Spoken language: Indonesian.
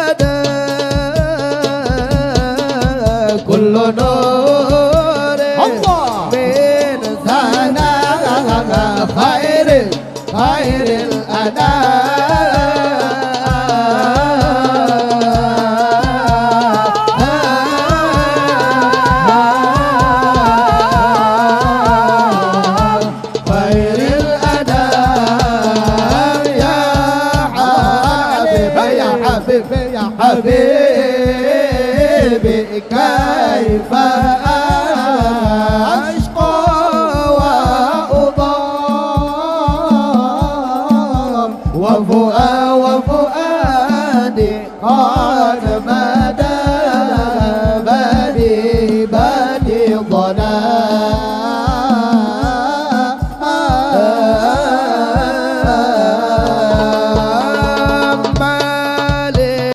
بدا كل نور من ثنى خير حبيبي كيف أشقى وأضام وفؤادي قال